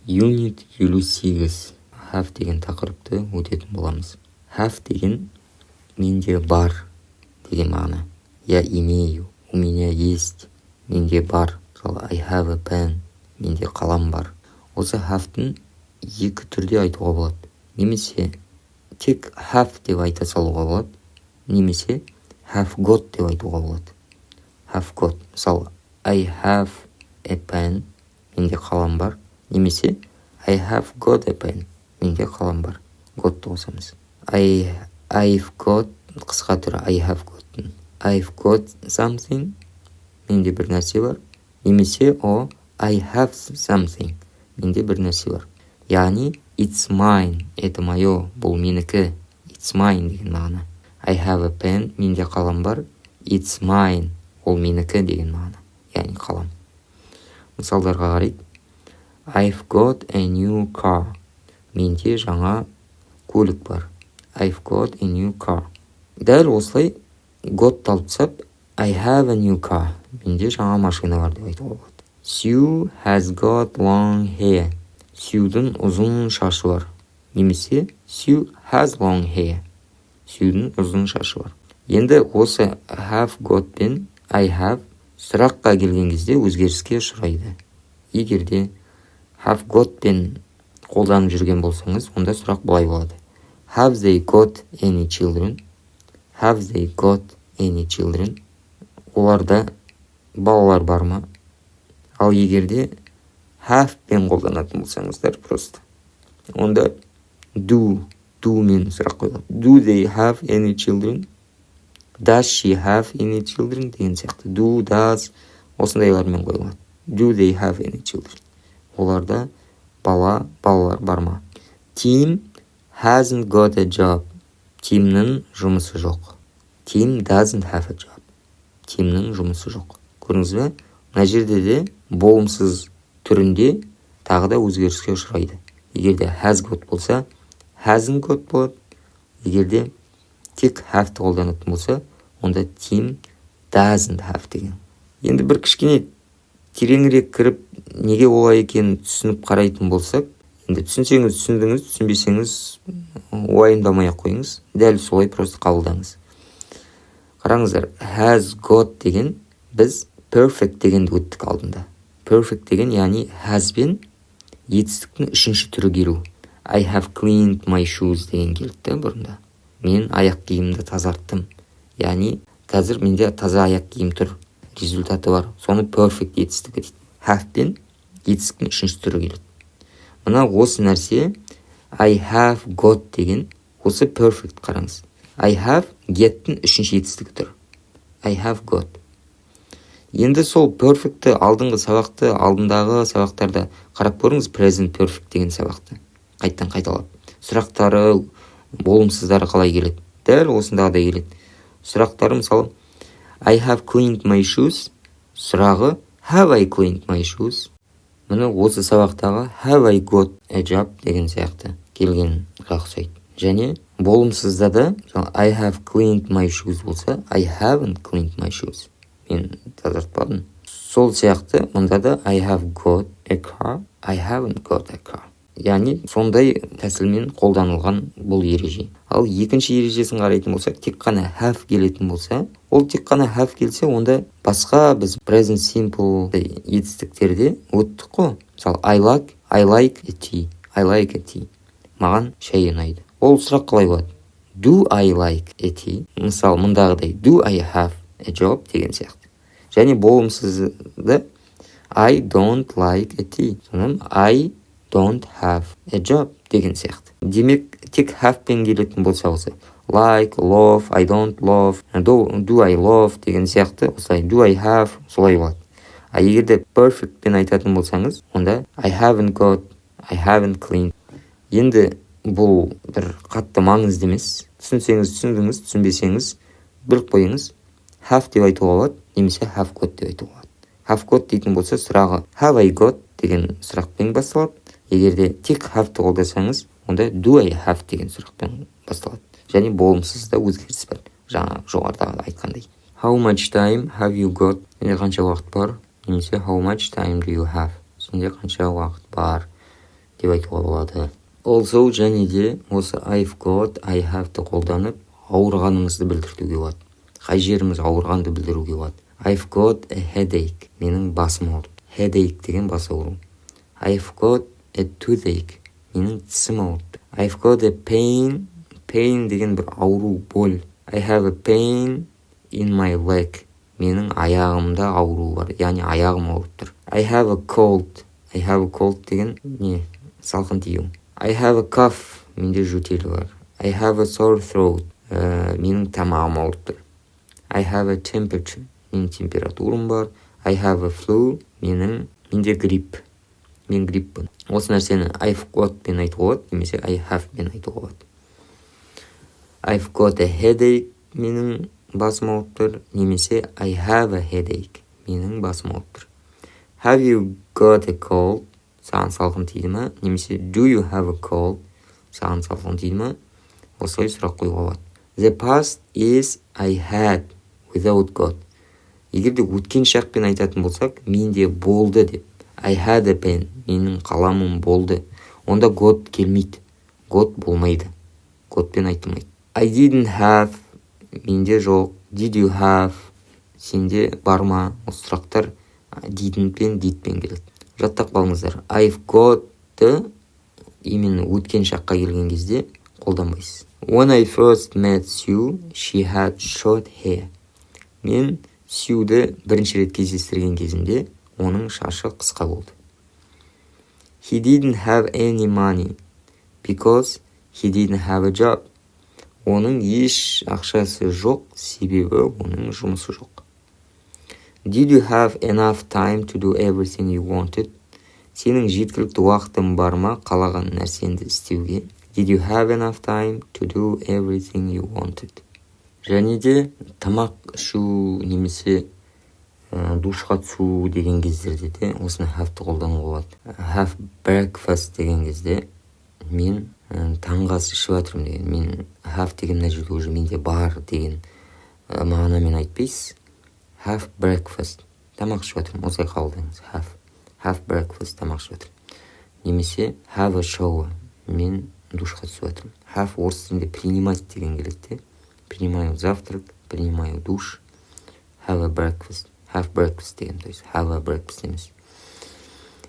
Unit 58 have деген тақырыпты өтетін боламыз. Have деген менде бар деген мағына. Я имею, у меня есть, менде бар. I have a pen, менде қалам бар. Осы have-тің екі түрде айтуға болады. Немесе тек have деп айта салуға болады, немесе have got деп айтуға болады. Have got. Мысалы, I have a pen, менде қалам бар. Немесе I have got a pen, менде қалам бар. Got қосамыз. I've got қысқа түрі I have got. I've got something, менде бір нәрсе бар. Немесе I have something, менде бір нәрсе бар. Яғни it's mine, это мое, бұл менікі. It's mine деген мағына. I have a pen, менде қалам бар. It's mine, ол менікі деген мағына. Яғни қалам. Мысалдарға қарайық. I've got a new car. Менде жаңа көлік бар. I've got a new car. Дәл осылай got талпсап, I have a new car. Менде жаңа машина бар деп айтуға болады. Sue has got long hair. Сьюдің ұзын шашы бар. Немесе Sue has long hair. Сьюдің ұзын шашы бар. Енді осы have got пен I have сұраққа келген кезде өзгеріске ұшырайды. Егерде have got пен қолданып жүрген болсаңыз, онда сұрақ былай болады. Have they got any children? Have they got any children? Оларда балалар бар ма? Ал егерде have пен қолданатын болсаңыздар просто, онда do мен сұрақ қойылады. Do they have any children? Does she have any children? Деген сияқты. Do, does, осындайлармен қойылады. Do they have any children? Оларда балалар бар ма? Tim hasn't got a job. Тимнің жұмысы жоқ. Tim doesn't have a job. Тимнің жұмысы жоқ. Көрдіңіз бе? Мына жерде де болымсыз түрінде тағы да өзгеріске ұшырайды. Егерде has got болса, hasn't got болады. Егерде тек have қолданатын болса, онда Tim doesn't have деген. Енді бір кішкене тереңірек кіріп, неге олай екенін түсініп қарайтын болсақ, енді түсінсеңіз түсіндіңіз, түсінбесеңіз уайымдамай-ақ қойыңыз. Дәл солай просто қабылдаңыз. Қараңыздар, has got деген біз perfect дегенді өттік алдында. Perfect деген, яғни has бен етістіктің үшінші түрі келу. I have cleaned my shoes деген келді бұрында. Мен аяқ киімді тазарттым. Яғни қазір менде таза аяқ киім тұр. Результаты бар. Соны perfect етістігі дейді. Have бен етістіктің үшінші түрі келеді. Мына осы нәрсе I have got деген осы perfect қараңыз. I have get-тің үшінші етістігі тұр. I have got. Енді сол perfect-ті алдыңғы сабақты, алдындағы сабақтарда қарап көріңіз, present perfect деген сабақты. Қайттан қайталап. Сұрақтары, болымсыздары қалай келеді? Дәл осындағыдай келеді. Сұрақтары мысалы I have cleaned my shoes. Сұрағы have I cleaned my shoes? Мұны осы сабақтағы have I got a job деген сияқты келген ұқсайды. Және болымсызда да I have cleaned my shoes болса, I haven't cleaned my shoes. Мен тазартпадым. Сол сияқты мұнда да I have got a car, I haven't got a car. Яғни сондай тәсілмен қолданылған бұл ереже. Ал екінші ережесін қарайтын болсақ, тек қана have келетін болса, ол тек қана have келсе, онда басқа біз present simple етістіктерде өттік қой. Мысалы I like a tea. I like a tea. Маған шай ұнайды. Ол сұрақ қалай болады? Do I like a tea? Мысалы мұндағыдай do I have a job деген сияқты. Және болымсызды I don't like a tea. Сонан I don't have a job деген сияқты. Демек, тек have пен келетін болса осы. Like, love, I don't love, do I love деген сияқты. Осылай do I have, солай болады. А егерде perfect пен айтатын болсаңыз, онда I haven't got, I haven't cleaned. Енді бұл бір қатты маңызды емес. Түсінсеңіз түсіндіңіз, түсінбесеңіз біліп қойыңыз. Have деп айтуға болады, немесе have got деп айтуға болады. Have got дейтін болса, сұрағы have I got деген сұрақпен басталады. Егерде тек have-ті қолдасаңыз, онда do I have деген сұрақпен басталады. Және болымсызда өзгеріс бар. Жаңа жоғарыда айтқандай. How much time have you got? Сенде қанша уақыт бар? Немесе how much time do you have? Сенде қанша уақыт бар? деп айтуға болады. Also және де осы I've got, I have'ты қолданып ауырғаныңызды білдіртуге болады. Қай жеріміз ауырғанды білдіруге болады. I've got a headache. Менің басым ауырды. Headache деген бас ауыру. I've got a toothache. Менің тісім ауырды. I've got a pain. Pain деген бір ауру, бол. I have a pain in my leg. Менің аяғымда ауру бар, яғни аяғым ауырып тұр. I have a cold. I have a cold деген не? Салқын тию. I have a cough. Менде жөтел бар. I have a sore throat. Менің тамағым ауырып тұр. I have a temperature. Менің температурам бар. I have a flu. Менде грипп. Мен грипппін. Осы нәрсені I've got пен айтуға болады, немесе I have пен айтуға болады. I've got a headache. Менің басым ауырып тұр. Немесе I have a headache. Менің басым ауырып тұр. Have you got a cold? Саған салқын тиді ма? Немесе do you have a cold? Саған салқын тиді ма? Осылай сұрақ қоюға болады. The past is I had without got. Егер де өткен шақпен айтатын болсақ, менде болды деп. I had a pen. Менің қаламым болды. Онда got келмейді. Got болмайды. Gotпен айтылмайды. I didn't have. Менде жоқ. Did you have? Сенде бар ма? Осы сұрақтар didn't пен didпен келеді. Жаттап қалыңыздар. I've got-ты именно өткен шаққа келген кезде қолданбайсыз. When I first met Sue, she had short hair. Мен Сьюді бірінші рет кездестірген кезімде оның шашы қысқа болды. He didn't have any money because he didn't have a job. Оның еш ақшасы жоқ, себебі оның жұмысы жоқ. Did you have enough time to do everything you wanted? Сенің жеткілікті уақытың бар ма қалаған нәрсенді істеуге? Did you have enough time to do everything you wanted? Және де тамақ ішу немесе душқа түсу деген кездерде де осыны have-ты қолдануға болады. Have breakfast деген кезде мен таңғы ас ішіп жатырмын деген. Мен have деген мына жерде уже менде бар деген мағынамен айтпайсыз. Have breakfast. Тамақ ішіп жатырмын. Осылай қабылдаңыз. Have breakfast. Тамақ ішіп жатырмын. Немесе have a shower. Мен душқа түсіп жатырмын. Have орыс тілінде принимать деген келеді. Принимаю завтрак, принимаю душ. Have a breakfast. Have breakfast деген, то есть have a breakfast емес.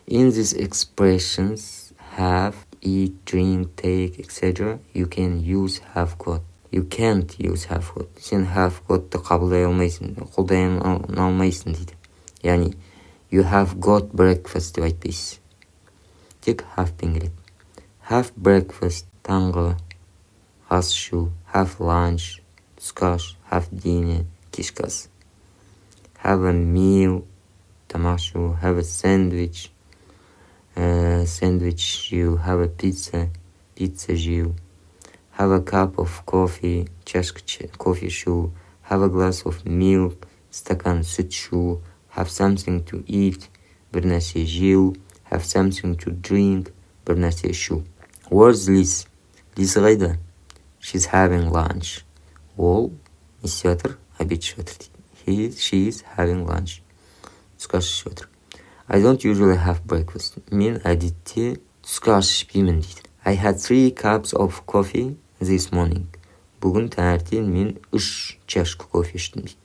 In these expressions, have, eat, drink, take, etc., you can use have got. You can't use have got. Сен have got-ты қабылдай алмайсың, қолдана алмайсың дейді. Яғни, you have got breakfast деп айтпайсыз. Тек have пен келеді. Have breakfast, таңғы, ас ішу. Have lunch, түскі ас. Have dinner, кешкі ас. Have a meal, тамақ ішу. Have a sandwich, sandwich жеу. Have a pizza, pizza жеу. Have a cup of coffee, чашка кофе ішу. Have a glass of milk, стакан сүт ішу. Have something to eat, бір нәрсе жеу. Have something to drink, бір нәрсе ішу. Where's Liz? Liz қайда? She's having lunch. Ол не істеп жатыр? Обед ішіп жатыр дейді. She is having lunch. Түскі ас ішіп жатыр. I don't usually have breakfast. Мен әдетте түскі ас ішпеймін дейді. I had 3 cups of coffee this morning. Бүгін таңертең мен 3 чашка кофе іштім дейді.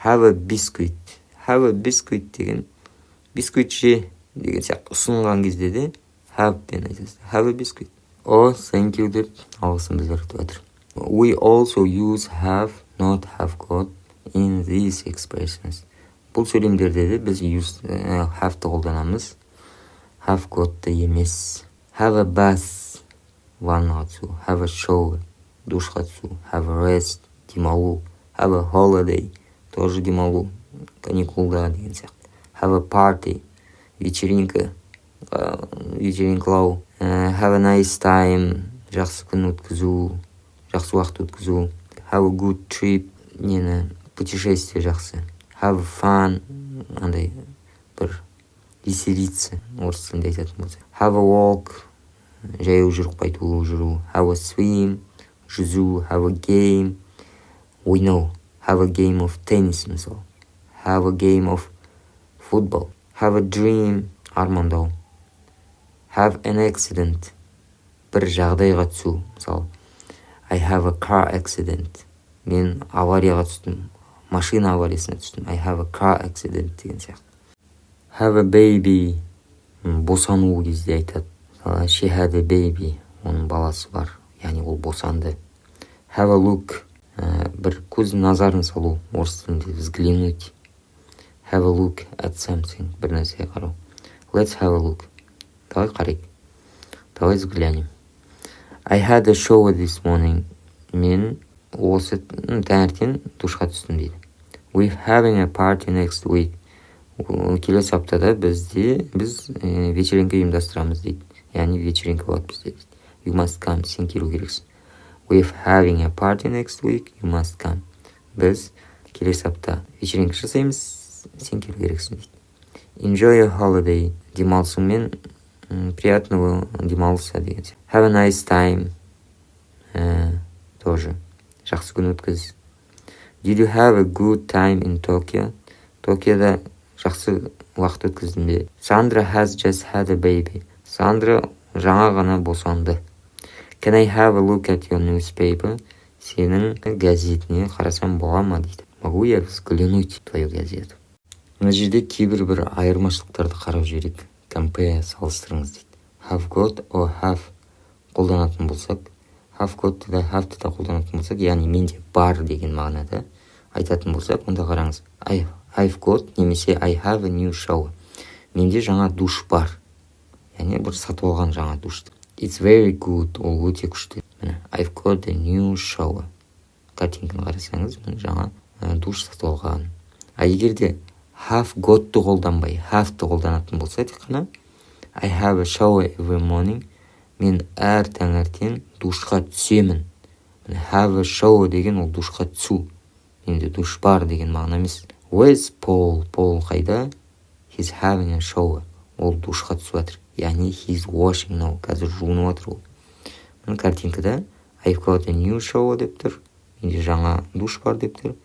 Have a biscuit. Have a biscuit деген бисквит же деген сияқты ұсынған кезде де have пен айтасыз. Have a biscuit. Thank you деп алғысын білдіріп жатыр. We also use have, not have got in these expressions. Бұл сөйлемдерде де біз have-ты қолданамыз. Have got-ты емес. Have a bath, ваннаға түсу. Have a shower, душқа түсу. Have a rest, демалу. Have a holiday, тоже демалу. Каникулда деген сияқты. Have a party, вечеринкалау. Have a nice time, жақсы күн өткізу, жақсы уақыт өткізу. Have a good trip, путешествие жақсы. Have fun, андай бір веселиться, орыс тілінде айтатын болса. Have a walk, жаяу жүріп қайту, жүру. Have a swim, жүзу. Have a game, ойнау. Have a game of tennis мысалы. Have a game of football. Have a dream, армандау. Have an accident. Бір жағдайға түсу. Мысалы, I have a car accident. Мен аварияға түстім. Машина авариясына түстім. I have a car accident деген сияқты. Have a baby. Босану кезде айтады. She had a baby. Оның баласы бар. Яғни ол босанды. Have a look. Бір көз назарын салу. Орыс тілінде взглянуть. Have a look at something. Бір нәрсеге қарау. Let's have a look. Давай қарайық. Давай взглянем. I had a shower this morning. Мен осы таңертең душқа түстім дейді. We're having a party next week. Келесі аптада біз вечеринка ұйымдастырамыз дейді. Яғни вечеринка болады бізде дейді. You must come. Сен келу керексің. We're having a party next week. You must come. Біз келесі апта вечеринка жасаймыз. Сен келу керексің дейді. Enjoy your holiday. Демалысыңмен приятного демалыса деген. Have a nice time. Тоже. Жақсы күн өткіз. Did you have a good time in Tokyo? Токиода жақсы уақыт өткіздің бе? Sandra has just had a baby. Сандра жаңа ғана босанды. Can I have a look at your newspaper? Сенің газетіне қарасам бола ма дейді. Могу я взглянуть в твою газету? Мына жерде кейбір бір айырмашылықтарды қарап жіберейік. Compare, салыстырыңыз дейді. Have got or have қолданатын болсақ, have got да have да қолданатын болсақ, яғни менде бар деген мағынада айтатын болсақ, онда қараңыз. I've got немесе I have a new shower. Менде жаңа душ бар. Яғни бір сатып алған жаңа душ. It's very good. Ол өте күшті. I've got a new shower. Картинканы қарасаңыз, жаңа душ сатып алған. Егер де have got-ты қолданбай, have-ты қолданатын болса, тек қана I have a shower every morning. Мен әр таңертең душқа түсемін. Have a shower деген ол душқа түсу. Менде душ бар деген мағына емес. Where's Paul? Paul қайда? He's having a shower. Ол душқа түсіп жатыр. Яғни he's washing now. Қазір жуынып жатыр ол. Мына картинкада I've got a new shower деп тұр. Менде жаңа душ бар деп тұр.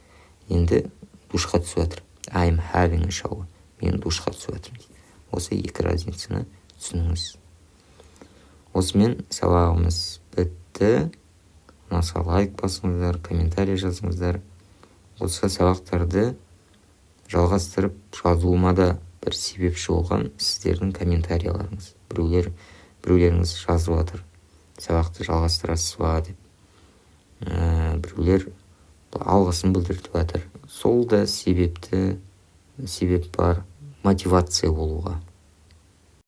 Енді душқа түсіп жатыр. I'm having a shower. Мен душқа түсіп жатырмын. Осы екі разницаны түсініңіз. Осымен сабағымыз бітті. Ұнаса лайк басыңыздар, комментарий жазыңыздар. Осы сабақтарды жалғастырып жазуыма да бір себепші болған сіздердің комментарияларыңыз. Біреулеріңіз жазып жатыр. Сабақты жалғастырасыз ба деп. Біреулер алғысын білдіріп жатыр. Сол да себеп бар мотивация болуға.